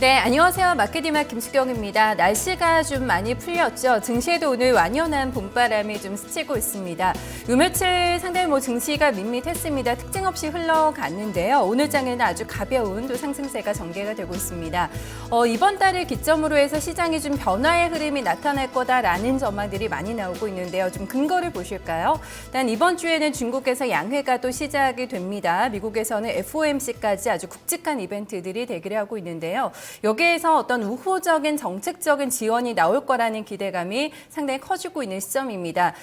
네, 안녕하세요. 마케디마 김수경입니다. 날씨가 좀 많이 풀렸죠. 증시에도 오늘 완연한 봄바람이 좀 스치고 있습니다. 요 며칠 상당히 증시가 밋밋했습니다. 특징 없이 흘러갔는데요. 오늘 장에는 아주 가벼운 또 상승세가 전개가 되고 있습니다. 이번 달을 기점으로 해서 시장이 좀 변화의 흐름이 나타날 거다라는 전망들이 많이 나오고 있는데요. 좀 근거를 보실까요? 일단 이번 주에는 중국에서 양회가 또 시작이 됩니다. 미국에서는 FOMC까지 아주 굵직한 이벤트들이 대기를 하고 있는데요. 여기에서 어떤 우호적인 정책적인 지원이 나올 거라는 기대감이 상당히 커지고 있는 시점입니다.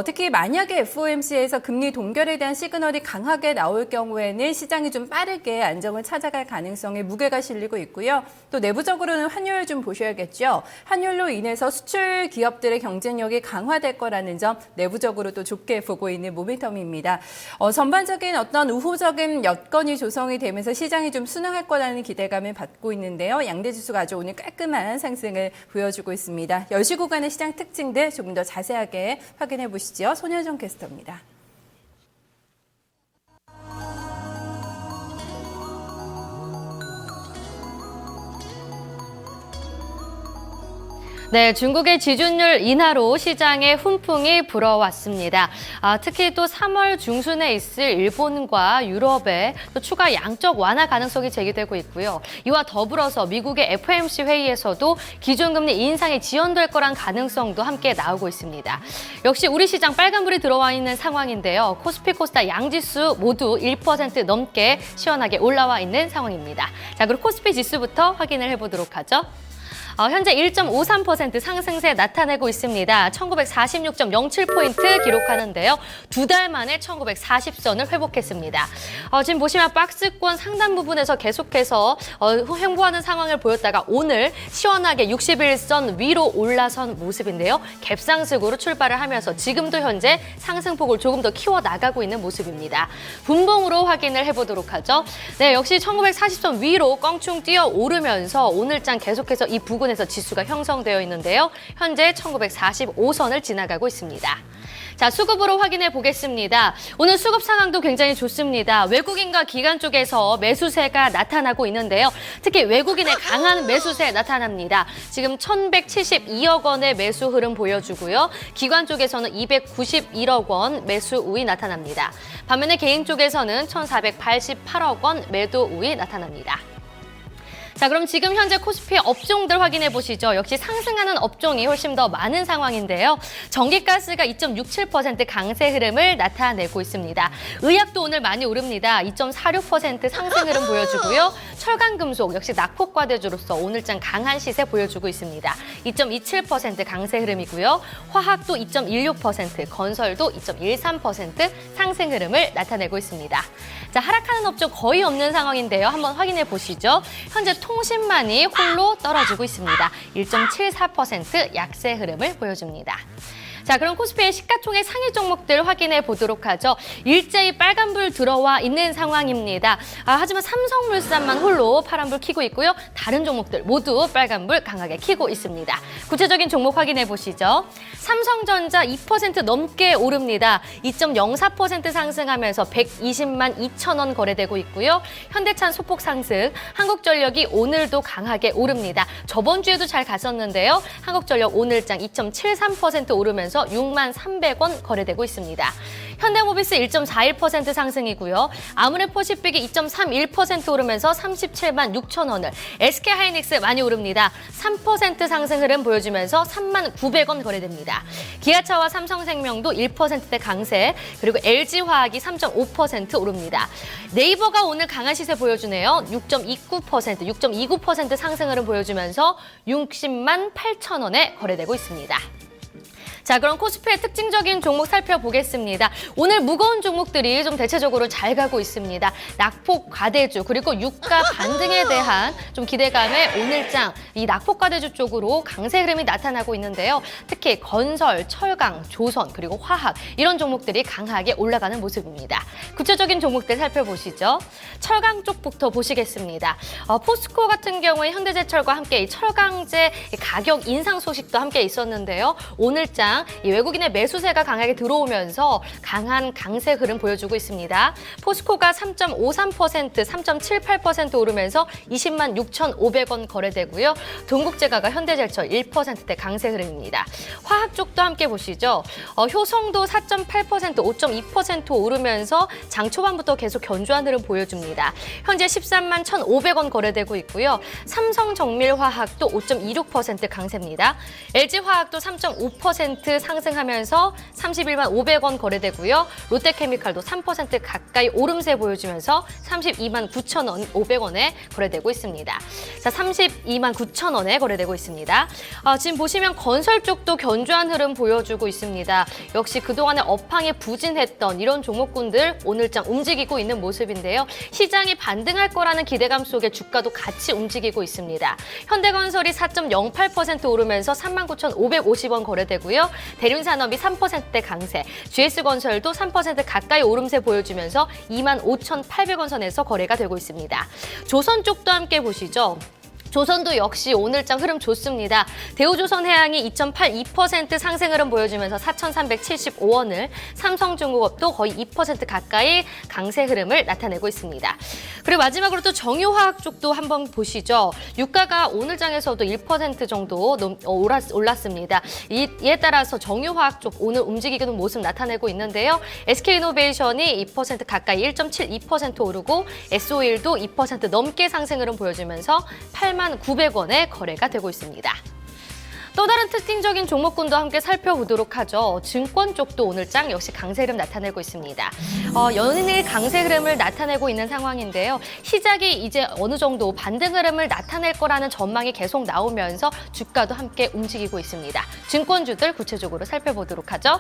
특히 만약에 FOMC에서 금리 동결에 대한 시그널이 강하게 나올 경우에는 시장이 좀 빠르게 안정을 찾아갈 가능성에 무게가 실리고 있고요. 또 내부적으로는 환율 좀 보셔야겠죠. 환율로 인해서 수출 기업들의 경쟁력이 강화될 거라는 점 내부적으로 또 좋게 보고 있는 모멘텀입니다. 전반적인 어떤 우호적인 여건이 조성이 되면서 시장이 좀 순응할 거라는 기대감을 받고 있는데요. 양대 지수가 아주 오늘 깔끔한 상승을 보여주고 있습니다. 10시 구간의 시장 특징들 조금 더 자세하게 확인해 보시죠. 손현정 캐스터입니다. 네, 중국의 지준율 인하로 시장에 훈풍이 불어왔습니다. 특히 또 3월 중순에 있을 일본과 유럽의 또 추가 양적 완화 가능성이 제기되고 있고요. 이와 더불어서 미국의 FOMC 회의에서도 기준금리 인상이 지연될 거란 가능성도 함께 나오고 있습니다. 역시 우리 시장 빨간불이 들어와 있는 상황인데요. 코스피, 코스닥 양지수 모두 1% 넘게 시원하게 올라와 있는 상황입니다. 자, 그럼 코스피 지수부터 확인을 해보도록 하죠. 현재 1.53% 상승세 나타내고 있습니다. 1946.07포인트 기록하는데요. 2달 만에 1940선을 회복했습니다. 지금 보시면 박스권 상단 부분에서 계속해서 횡보하는 상황을 보였다가 오늘 시원하게 61선 위로 올라선 모습인데요. 갭상승으로 출발을 하면서 지금도 현재 상승폭을 조금 더 키워나가고 있는 모습입니다. 분봉으로 확인을 해보도록 하죠. 네, 역시 1940선 위로 껑충 뛰어오르면서 오늘장 계속해서 이 부근에서 지수가 형성되어 있는데요. 현재 1945선을 지나가고 있습니다. 자, 수급으로 확인해 보겠습니다. 오늘 수급 상황도 굉장히 좋습니다. 외국인과 기관 쪽에서 매수세가 나타나고 있는데요. 특히 외국인의 강한 매수세 나타납니다. 지금 1,172억 원의 매수 흐름 보여주고요. 기관 쪽에서는 291억 원 매수 우위 나타납니다. 반면에 개인 쪽에서는 1,488억 원 매도 우위 나타납니다. 자, 그럼 지금 현재 코스피의 업종들 확인해 보시죠. 역시 상승하는 업종이 훨씬 더 많은 상황인데요. 전기가스가 2.67% 강세 흐름을 나타내고 있습니다. 의약도 오늘 많이 오릅니다. 2.46% 상승 흐름 보여주고요. 철강금속 역시 낙폭과대주로서 오늘장 강한 시세 보여주고 있습니다. 2.27% 강세 흐름이고요. 화학도 2.16%, 건설도 2.13% 상승 흐름을 나타내고 있습니다. 자, 하락하는 업종 거의 없는 상황인데요. 한번 확인해 보시죠. 현재 통신만이 홀로 떨어지고 있습니다. 1.74% 약세 흐름을 보여줍니다. 자, 그럼 코스피의 시가총액 상위 종목들 확인해 보도록 하죠. 일제히 빨간불 들어와 있는 상황입니다. 하지만 삼성물산만 홀로 파란불 켜고 있고요. 다른 종목들 모두 빨간불 강하게 켜고 있습니다. 구체적인 종목 확인해 보시죠. 삼성전자 2% 넘게 오릅니다. 2.04% 상승하면서 120만 2천 원 거래되고 있고요. 현대차는 소폭 상승, 한국전력이 오늘도 강하게 오릅니다. 저번 주에도 잘 갔었는데요. 한국전력 오늘장 2.73% 오르면서 6만 300원 거래되고 있습니다. 현대모비스 1.41% 상승이고요. 아모레퍼시픽이 2.31% 오르면서 37만 6천 원을, SK하이닉스 많이 오릅니다. 3% 상승 흐름 보여주면서 3만 900원 거래됩니다. 기아차와 삼성생명도 1%대 강세, 그리고 LG화학이 3.5% 오릅니다. 네이버가 오늘 강한 시세 보여주네요. 6.29% 상승 흐름 보여주면서 60만 8천 원에 거래되고 있습니다. 자, 그럼 코스피의 특징적인 종목 살펴보겠습니다. 오늘 무거운 종목들이 좀 대체적으로 잘 가고 있습니다. 낙폭 과대주 그리고 유가 반등에 대한 좀 기대감에 오늘장 이 낙폭 과대주 쪽으로 강세 흐름이 나타나고 있는데요. 특히 건설, 철강, 조선 그리고 화학 이런 종목들이 강하게 올라가는 모습입니다. 구체적인 종목들 살펴보시죠. 철강 쪽부터 보시겠습니다. 포스코 같은 경우에 현대제철과 함께 이 철강제 가격 인상 소식도 함께 있었는데요. 오늘장 시장 이 외국인의 매수세가 강하게 들어오면서 강한 강세 흐름 보여주고 있습니다. 포스코가 3.53%, 3.78% 오르면서 20만 6,500원 거래되고요. 동국제가가 현대제철 1%대 강세 흐름입니다. 화학 쪽도 함께 보시죠. 효성도 4.8%, 5.2% 오르면서 장 초반부터 계속 견조한 흐름 보여줍니다. 현재 13만 1,500원 거래되고 있고요. 삼성정밀화학도 5.26% 강세입니다. LG화학도 3.5% 상승하면서 31만 500원 거래되고요. 롯데케미칼도 3% 가까이 오름세 보여주면서 32만 9,500원에 거래되고 있습니다. 자, 32만 9,000원에 거래되고 있습니다. 지금 보시면 건설 쪽도 견조한 흐름 보여주고 있습니다. 역시 그동안에 업황에 부진했던 이런 종목군들 오늘장 움직이고 있는 모습인데요. 시장이 반등할 거라는 기대감 속에 주가도 같이 움직이고 있습니다. 현대건설이 4.08% 오르면서 39,550원 거래되고요. 대륜산업이 3%대 강세, GS건설도 3% 가까이 오름세 보여주면서 25,800원 선에서 거래가 되고 있습니다. 조선 쪽도 함께 보시죠. 조선도 역시 오늘장 흐름 좋습니다. 대우조선해양이 2.82% 상승 흐름 보여주면서 4,375원을, 삼성중공업도 거의 2% 가까이 강세 흐름을 나타내고 있습니다. 그리고 마지막으로 또 정유화학 쪽도 한번 보시죠. 유가가 오늘장에서도 1% 정도 올랐습니다. 이에 따라서 정유화학 쪽 오늘 움직이는 모습 나타내고 있는데요. SK이노베이션이 2% 가까이 1.72% 오르고 S-오일도 2% 넘게 상승 흐름 보여주면서 8만 900원에 거래가 되고 있습니다. 또 다른 특징적인 종목군도 함께 살펴보도록 하죠. 증권 쪽도 오늘장 역시 강세 흐름 나타내고 있습니다. 연일 강세 흐름을 나타내고 있는 상황인데요. 시작이 이제 어느 정도 반등 흐름을 나타낼 거라는 전망이 계속 나오면서 주가도 함께 움직이고 있습니다. 증권주들 구체적으로 살펴보도록 하죠.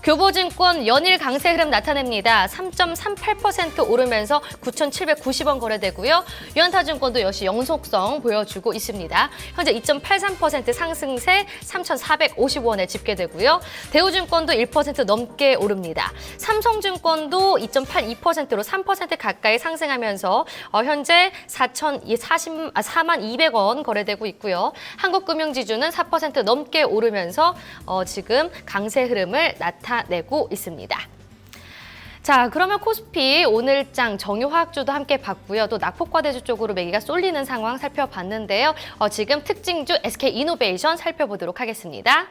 교보증권 연일 강세 흐름 나타냅니다. 3.38% 오르면서 9,790원 거래되고요. 유한타증권도 역시 영속성 보여주고 있습니다. 현재 2.83% 상승세 3,450원에 집계되고요. 대우증권도 1% 넘게 오릅니다. 삼성증권도 2.82%로 3% 가까이 상승하면서 현재 44,200원 거래되고 있고요. 한국금융지주는 4% 넘게 오르면서 지금 강세 흐름을 나타내고 있습니다. 자, 그러면 코스피 오늘장 정유화학주도 함께 봤고요. 또 낙폭과대주 쪽으로 매기가 쏠리는 상황 살펴봤는데요. 지금 특징주 SK이노베이션 살펴보도록 하겠습니다.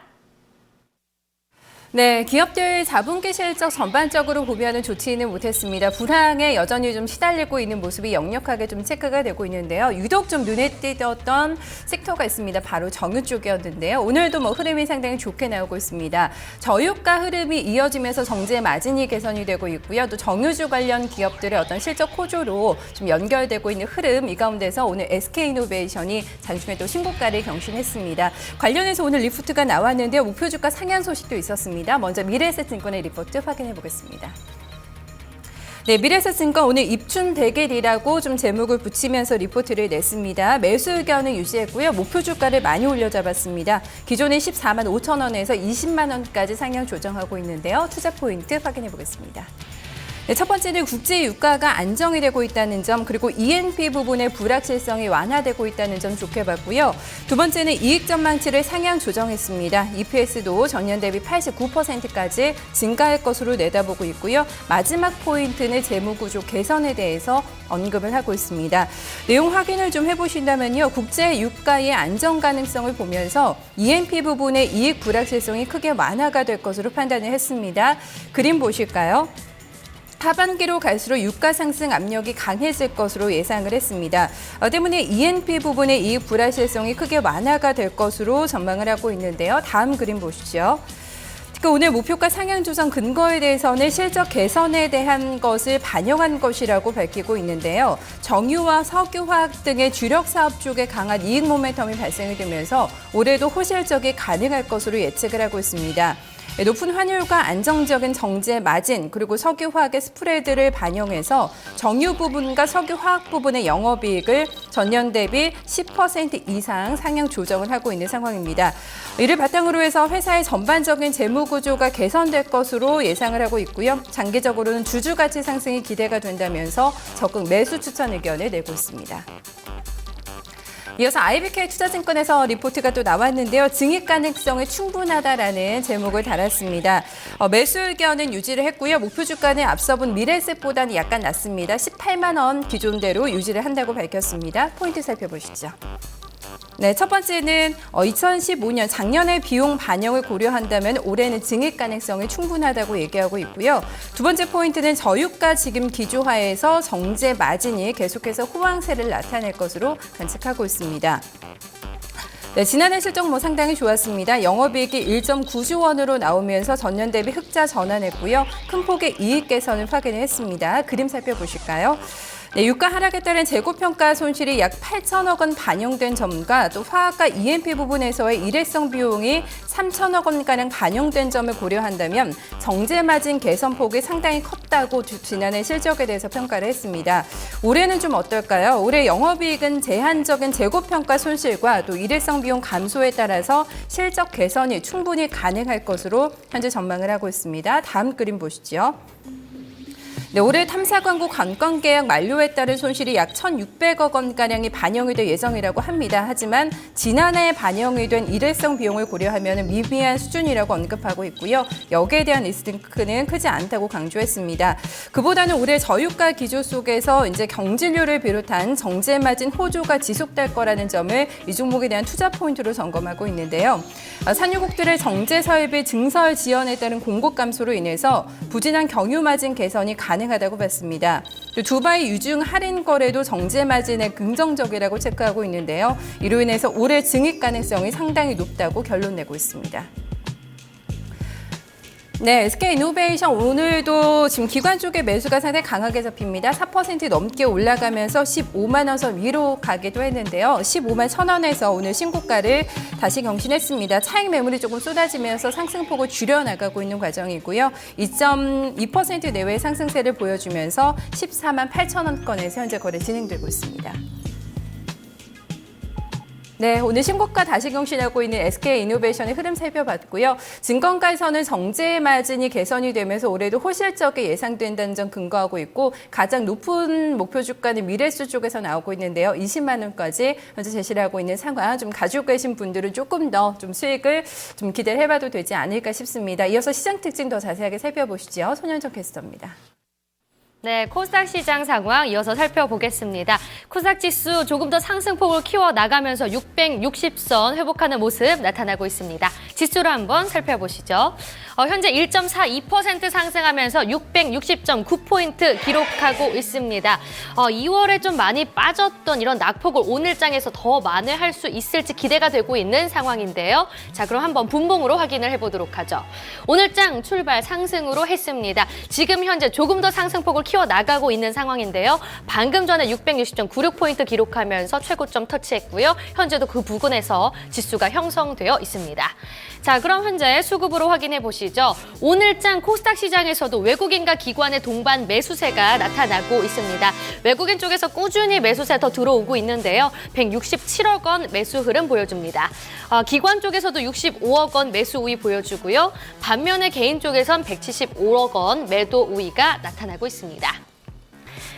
네, 기업들 4분기 실적 전반적으로 보면은 좋지는 못했습니다. 불황에 여전히 좀 시달리고 있는 모습이 역력하게 좀 체크가 되고 있는데요. 유독 좀 눈에 띄었던 섹터가 있습니다. 바로 정유 쪽이었는데요. 오늘도 흐름이 상당히 좋게 나오고 있습니다. 저유가 흐름이 이어지면서 정제 마진이 개선이 되고 있고요. 또 정유주 관련 기업들의 어떤 실적 호조로 좀 연결되고 있는 흐름, 이 가운데서 오늘 SK이노베이션이 장중에 또 신고가를 경신했습니다. 관련해서 오늘 리포트가 나왔는데요. 목표 주가 상향 소식도 있었습니다. 먼저 미래에셋증권의 리포트 확인해 보겠습니다. 네, 미래에셋증권 오늘 입춘 대길이라고 좀 제목을 붙이면서 리포트를 냈습니다. 매수 의견을 유지했고요. 목표 주가를 많이 올려잡았습니다. 기존의 14만 5천 원에서 20만 원까지 상향 조정하고 있는데요. 투자 포인트 확인해 보겠습니다. 네, 첫 번째는 국제 유가가 안정이 되고 있다는 점, 그리고 E&P 부분의 불확실성이 완화되고 있다는 점 좋게 봤고요. 두 번째는 이익 전망치를 상향 조정했습니다. EPS도 전년 대비 89%까지 증가할 것으로 내다보고 있고요. 마지막 포인트는 재무구조 개선에 대해서 언급을 하고 있습니다. 내용 확인을 좀 해보신다면요. 국제 유가의 안정 가능성을 보면서 E&P 부분의 이익 불확실성이 크게 완화가 될 것으로 판단을 했습니다. 그림 보실까요? 하반기로 갈수록 유가 상승 압력이 강해질 것으로 예상을 했습니다. 때문에 E&P 부분의 이익 불확실성이 크게 완화가 될 것으로 전망을 하고 있는데요. 다음 그림 보시죠. 오늘 목표가 상향 조정 근거에 대해서는 실적 개선에 대한 것을 반영한 것이라고 밝히고 있는데요. 정유와 석유화학 등의 주력 사업 쪽에 강한 이익 모멘텀이 발생이 되면서 올해도 호실적이 가능할 것으로 예측을 하고 있습니다. 높은 환율과 안정적인 정제 마진, 그리고 석유화학의 스프레드를 반영해서 정유 부분과 석유화학 부분의 영업이익을 전년 대비 10% 이상 상향 조정을 하고 있는 상황입니다. 이를 바탕으로 해서 회사의 전반적인 재무 구조가 개선될 것으로 예상을 하고 있고요. 장기적으로는 주주 가치 상승이 기대가 된다면서 적극 매수 추천 의견을 내고 있습니다. 이어서 IBK 투자증권에서 리포트가 또 나왔는데요. 증액 가능성이 충분하다라는 제목을 달았습니다. 매수 의견은 유지를 했고요. 목표 주가는 앞서 본 미래셋보다는 약간 낮습니다. 18만 원 기존대로 유지를 한다고 밝혔습니다. 포인트 살펴보시죠. 네, 첫 번째는 2015년 작년의 비용 반영을 고려한다면 올해는 증액 가능성이 충분하다고 얘기하고 있고요. 두 번째 포인트는 저유가 지금 기조하에서 정제 마진이 계속해서 호황세를 나타낼 것으로 관측하고 있습니다. 네, 지난해 실적 상당히 좋았습니다. 영업이익이 1.9조 원으로 나오면서 전년 대비 흑자 전환했고요. 큰 폭의 이익 개선을 확인을 했습니다. 그림 살펴보실까요? 네, 유가 하락에 따른 재고평가 손실이 약 8천억 원 반영된 점과 또 화학과 EMP 부분에서의 일회성 비용이 3천억 원가량 반영된 점을 고려한다면 정제 마진 개선 폭이 상당히 컸다고 지난해 실적에 대해서 평가를 했습니다. 올해는 좀 어떨까요? 올해 영업이익은 제한적인 재고평가 손실과 또 일회성 비용 감소에 따라서 실적 개선이 충분히 가능할 것으로 현재 전망을 하고 있습니다. 다음 그림 보시죠. 네, 올해 탐사 광고 관광 계약 만료에 따른 손실이 약 1,600억 원가량이 반영이 될 예정이라고 합니다. 하지만 지난해 반영이 된 일회성 비용을 고려하면 미미한 수준이라고 언급하고 있고요. 여기에 대한 리스크는 크지 않다고 강조했습니다. 그보다는 올해 저유가 기조 속에서 이제 경질료를 비롯한 정제 마진 호조가 지속될 거라는 점을 이 종목에 대한 투자 포인트로 점검하고 있는데요. 산유국들의 정제 사업의 증설 지연에 따른 공급 감소로 인해서 부진한 경유 마진 개선이 가능하다고 봤습니다. 또 두바이 유중 할인 거래도 정제 마진에 긍정적이라고 체크하고 있는데요. 이로 인해서 올해 증액 가능성이 상당히 높다고 결론 내고 있습니다. 네, SK이노베이션 오늘도 지금 기관 쪽의 매수가 상당히 강하게 잡힙니다. 4% 넘게 올라가면서 15만 원 선 위로 가기도 했는데요. 15만 1,000원에서 오늘 신고가를 다시 경신했습니다. 차익 매물이 조금 쏟아지면서 상승폭을 줄여나가고 있는 과정이고요. 2.2% 내외의 상승세를 보여주면서 14만 8,000원권에서 현재 거래 진행되고 있습니다. 네, 오늘 신고가 다시 경신하고 있는 SK이노베이션의 흐름 살펴봤고요. 증권가에서는 정제 마진이 개선이 되면서 올해도 호실적이 예상된다는 점 근거하고 있고 가장 높은 목표 주가는 미래수 쪽에서 나오고 있는데요. 20만 원까지 현재 제시를 하고 있는 상황. 좀 가지고 계신 분들은 조금 더 좀 수익을 좀 기대를 해봐도 되지 않을까 싶습니다. 이어서 시장 특징 더 자세하게 살펴보시죠. 손현정 캐스터입니다. 네, 코스닥 시장 상황 이어서 살펴보겠습니다. 코스닥 지수 조금 더 상승폭을 키워나가면서 660선 회복하는 모습 나타나고 있습니다. 지수로 한번 살펴보시죠. 현재 1.42% 상승하면서 660.9포인트 기록하고 있습니다. 2월에 좀 많이 빠졌던 이런 낙폭을 오늘장에서 더 만회할 수 있을지 기대가 되고 있는 상황인데요. 자, 그럼 한번 분봉으로 확인을 해보도록 하죠. 오늘장 출발 상승으로 했습니다. 지금 현재 조금 더 상승폭을 키워나가고 있는 상황인데요. 방금 전에 660.96포인트 기록하면서 최고점 터치했고요. 현재도 그 부근에서 지수가 형성되어 있습니다. 자, 그럼 현재 수급으로 확인해 보시죠. 오늘장 코스닥 시장에서도 외국인과 기관의 동반 매수세가 나타나고 있습니다. 외국인 쪽에서 꾸준히 매수세 더 들어오고 있는데요. 167억 원 매수 흐름 보여줍니다. 기관 쪽에서도 65억 원 매수 우위 보여주고요. 반면에 개인 쪽에선 175억 원 매도 우위가 나타나고 있습니다.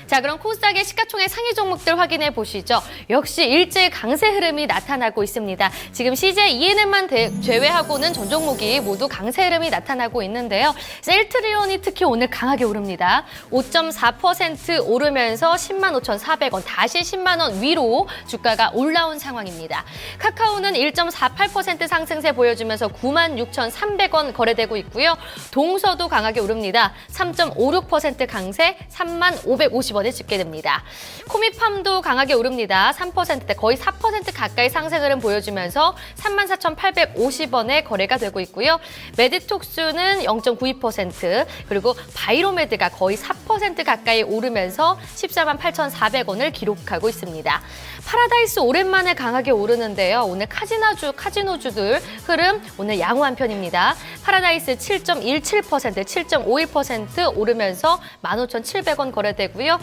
자, 그럼 코스닥의 시가총액 상위 종목들 확인해 보시죠. 역시 일제히 강세 흐름이 나타나고 있습니다. 지금 CJ ENM만 제외하고는 전 종목이 모두 강세 흐름이 나타나고 있는데요. 셀트리온이 특히 오늘 강하게 오릅니다. 5.4% 오르면서 10만 5,400원, 다시 10만 원 위로 주가가 올라온 상황입니다. 카카오는 1.48% 상승세 보여주면서 9만 6,300원 거래되고 있고요. 동서도 강하게 오릅니다. 3.56% 강세, 3만 550원에 집계 됩니다. 코미팜도 강하게 오릅니다. 3%대 거의 4% 가까이 상승 흐름 보여주면서 34,850원에 거래가 되고 있고요. 메디톡스는 0.92% 그리고 바이로메드가 거의 4% 가까이 오르면서 14만 8,400원을 기록하고 있습니다. 파라다이스 오랜만에 강하게 오르는데요. 오늘 카지노주들 흐름 오늘 양호한 편입니다. 파라다이스 7.17%, 7.51% 오르면서 15,700원 거래되고요.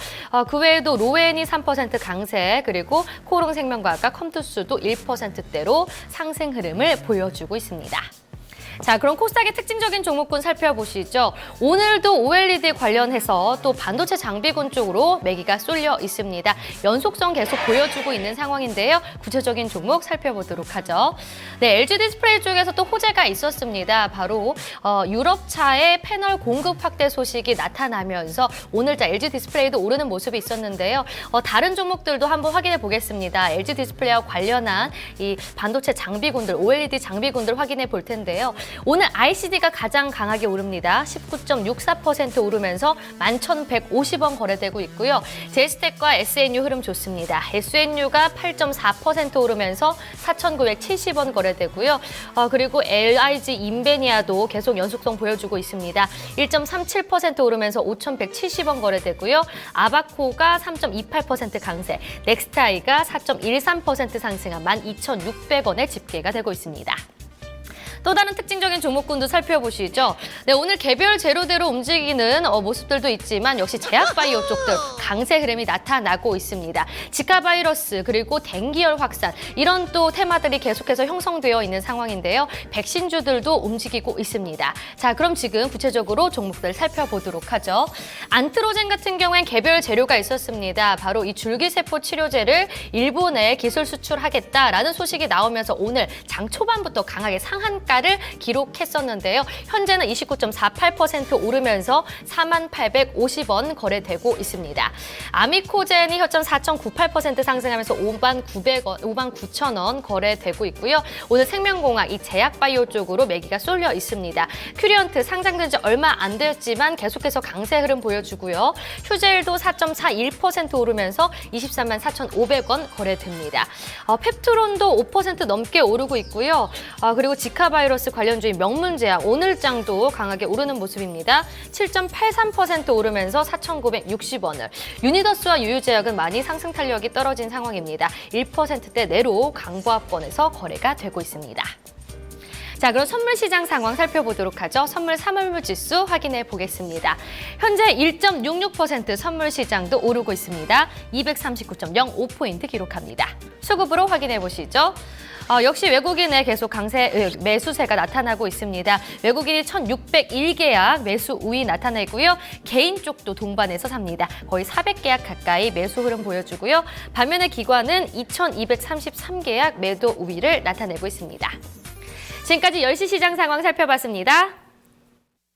그 외에도 로엔이 3% 강세, 그리고 코롱생명과학과 컴투스도 1%대로 상승 흐름을 보여주고 있습니다. 자, 그럼 코스닥의 특징적인 종목군 살펴보시죠. 오늘도 OLED 관련해서 또 반도체 장비군 쪽으로 매기가 쏠려 있습니다. 연속성 계속 보여주고 있는 상황인데요. 구체적인 종목 살펴보도록 하죠. 네, LG 디스플레이 쪽에서 또 호재가 있었습니다. 바로 유럽차의 패널 공급 확대 소식이 나타나면서 오늘자 LG 디스플레이도 오르는 모습이 있었는데요. 다른 종목들도 한번 확인해 보겠습니다. LG 디스플레이와 관련한 이 반도체 장비군들, OLED 장비군들 확인해 볼 텐데요. 오늘 ICD가 가장 강하게 오릅니다. 19.64% 오르면서 11,150원 거래되고 있고요. 제스텍과 SNU 흐름 좋습니다. SNU가 8.4% 오르면서 4,970원 거래되고요. 그리고 LIG 인베니아도 계속 연속성 보여주고 있습니다. 1.37% 오르면서 5,170원 거래되고요. 아바코가 3.28% 강세, 넥스트아이가 4.13% 상승한 12,600원에 집계가 되고 있습니다. 또 다른 특징적인 종목군도 살펴보시죠. 네, 오늘 개별 재료대로 움직이는 모습들도 있지만 역시 제약바이오 쪽들 강세 흐름이 나타나고 있습니다. 지카 바이러스 그리고 댕기열 확산 이런 또 테마들이 계속해서 형성되어 있는 상황인데요. 백신주들도 움직이고 있습니다. 자, 그럼 지금 구체적으로 종목들 살펴보도록 하죠. 안트로젠 같은 경우엔 개별 재료가 있었습니다. 바로 이 줄기세포 치료제를 일본에 기술 수출하겠다라는 소식이 나오면서 오늘 장 초반부터 강하게 상한가 를 기록했었는데요. 현재는 29.48% 오르면서 4850원 거래되고 있습니다. 아미코젠이 현재 4.98% 상승하면서 59,000원 거래되고 있고요. 오늘 생명공학 이 제약바이오 쪽으로 매기가 쏠려 있습니다. 큐리언트 상장된 지 얼마 안 됐지만 계속해서 강세 흐름 보여주고요. 휴젤도 4.41% 오르면서 234,500원 거래됩니다. 펩트론도 5% 넘게 오르고 있고요. 그리고 지카바이러스 관련주인 명문제약 오늘장도 강하게 오르는 모습입니다. 7.83% 오르면서 4,960원을. 유니더스와 유유제약은 많이 상승 탄력이 떨어진 상황입니다. 1%대 내로 강보합권에서 거래가 되고 있습니다. 자, 그럼 선물 시장 상황 살펴보도록 하죠. 선물 3월물 지수 확인해 보겠습니다. 현재 1.66% 선물 시장도 오르고 있습니다. 239.05포인트 기록합니다. 수급으로 확인해 보시죠. 역시 외국인의 계속 매수세가 나타나고 있습니다. 외국인이 1,601계약 매수 우위 나타내고요. 개인 쪽도 동반해서 삽니다. 거의 400계약 가까이 매수 흐름 보여주고요. 반면에 기관은 2,233계약 매도 우위를 나타내고 있습니다. 지금까지 10시 시장 상황 살펴봤습니다.